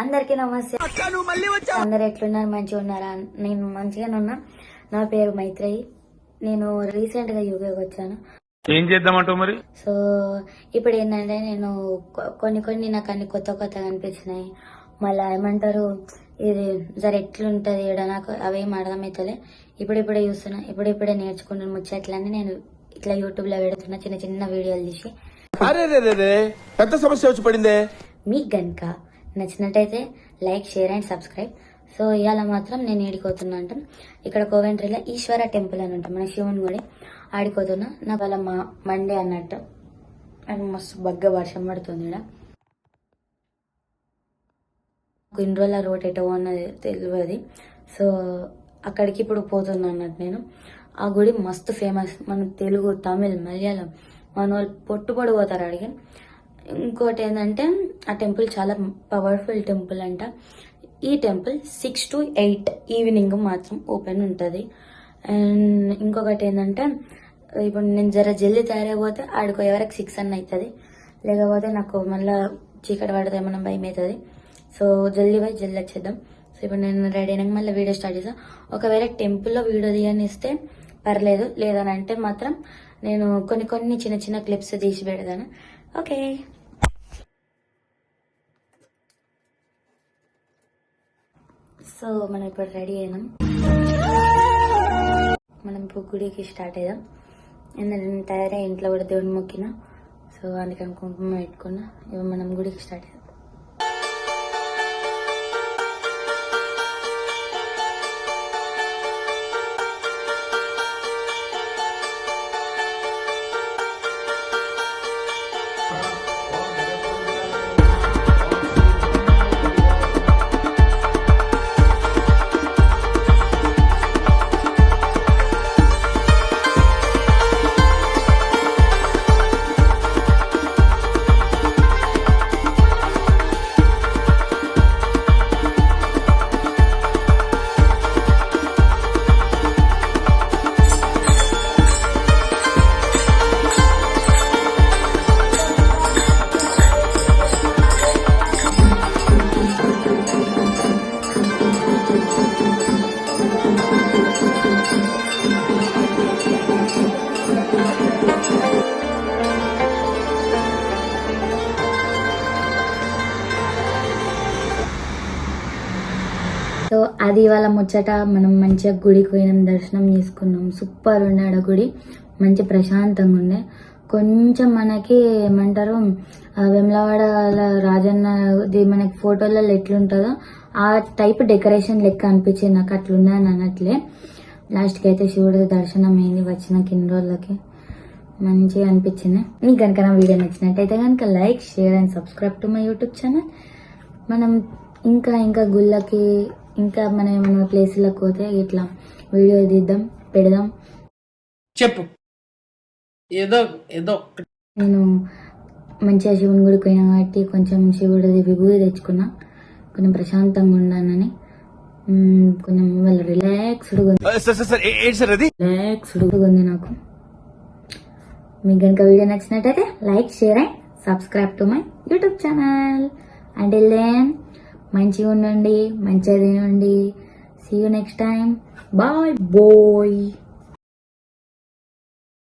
అందరికీ నమస్తే. అందరు ఎట్లున్నారు? మంచిగా ఉన్నారా? నేను మంచిగానే ఉన్నా. నా పేరు మైత్రేయి. నేను రీసెంట్ గా యూకేకి వచ్చాను. ఏం చేద్దామంటావు మరి? సో ఇప్పుడు ఏంటంటే నేను కొన్ని నాకు అన్ని కొత్తగా అనిపించినాయి. మళ్ళీ ఏమంటారు, ఇది జర ఎట్లుంటది ఇక్కడ నాకు అవేం అర్థమవుతలే. ఇప్పుడిప్పుడే చూస్తున్నా, ఇప్పుడిప్పుడే నేర్చుకుంటున్న ముచ్చట్లని నేను ఇట్లా యూట్యూబ్ లో పెడుతున్నా, చిన్న చిన్న వీడియోలు తీసి. పెద్ద సమస్య వచ్చి పడిందే. మీకు గనుక నచ్చినట్టయితే like, share and subscribe. So ఇవాళ మాత్రం నేను ఏడిపోతున్నా అంట, ఇక్కడ కోవెంట్రీలో ఈశ్వర టెంపుల్ అని ఉంటాం, మన శివుని గుడి. ఆడిపోతున్నా. నా వాళ్ళ మండే అన్నట్టు. అది మస్తు బగ్గ వర్షం పడుతుంది ఇక్కడ. ఇన్ని రోజుల రోడ్ ఎటో అన్నది తెలియదు. సో అక్కడికి ఇప్పుడు పోతున్నా అన్నట్టు నేను. ఆ గుడి మస్తు ఫేమస్. మన తెలుగు, తమిళ్, మలయాళం మన వాళ్ళు పొట్టు పోతారు అడిగి. ఇంకోటి ఏంటంటే ఆ టెంపుల్ చాలా పవర్ఫుల్ టెంపుల్ అంట. ఈ టెంపుల్ 6 to 8 ఈవినింగ్ మాత్రం ఓపెన్ ఉంటుంది. అండ్ ఇంకొకటి ఏంటంటే ఇప్పుడు నేను జర జల్దీ తయారైపోతే ఆడుకో ఎవరికి 6 అన్న అవుతుంది, లేకపోతే నాకు మళ్ళీ చీకటి పడితే ఏమన్నా భయం అవుతుంది. సో జల్దీ పోయి జల్దీ వచ్చేద్దాం. సో ఇప్పుడు నేను రెడీ అయినాక మళ్ళీ వీడియో స్టార్ట్ చేస్తాను. ఒకవేళ టెంపుల్లో వీడియో తీయనిస్తే పర్లేదు, లేదనంటే మాత్రం నేను కొన్ని చిన్న చిన్న క్లిప్స్ తీసి పెడతాను. ఓకే, సో మనం ఇప్పుడు రెడీ అయినాం. మనం ఇప్పుడు గుడికి స్టార్ట్ అయ్యాం. ఎందుకంటే నేను తయారై ఇంట్లో కూడా దేవుడిని మొక్కిన. సో అందుకని కుంకుమ పెట్టుకున్నా. ఇవి మనం గుడికి స్టార్ట్ అయ్యాం. సో అది వాళ్ళ ముచ్చట. మనం మంచిగా గుడికి పోయినాం, దర్శనం చేసుకున్నాం. సూపర్ ఉండే ఆడ గుడి, మంచి ప్రశాంతంగా ఉండే. కొంచెం మనకి ఏమంటారు వెమ్లవాడ రాజన్నది మనకి ఫోటోలలో ఎట్లుంటుందో ఆ టైప్ డెకరేషన్ లెక్క అనిపించింది నాకు. అట్లుందని అన్నట్లే. లాస్ట్కి అయితే శివుడి దర్శనం అయింది వచ్చిన ఇన్ని రోజులకి. మంచిగా అనిపించింది. మీకు కనుక నా వీడియో నచ్చినట్టయితే కనుక like, share and subscribe to my YouTube channel. మనం ఇంకా గుళ్ళకి, ఇంకా మనం ఏమైనా ప్లేస్లకు పోతే ఇట్లా వీడియో తీద్దాం, పెడదాం. చెప్పు ఏదో నేను మంచిగా శివుని గుడికి పోయినా కాబట్టి కొంచెం శివుడిది విభూతి తెచ్చుకున్నా, కొంచెం ప్రశాంతంగా ఉండాలని. కొంచెం వాళ్ళ రిలాక్స్డ్గా ఉంది నాకు. మీకు కనుక వీడియో నచ్చినట్టయితే like, share and subscribe to my YouTube channel. Until then మంచిగా ఉండండి, మంచిగా తినండి. See you next time. Bye bye.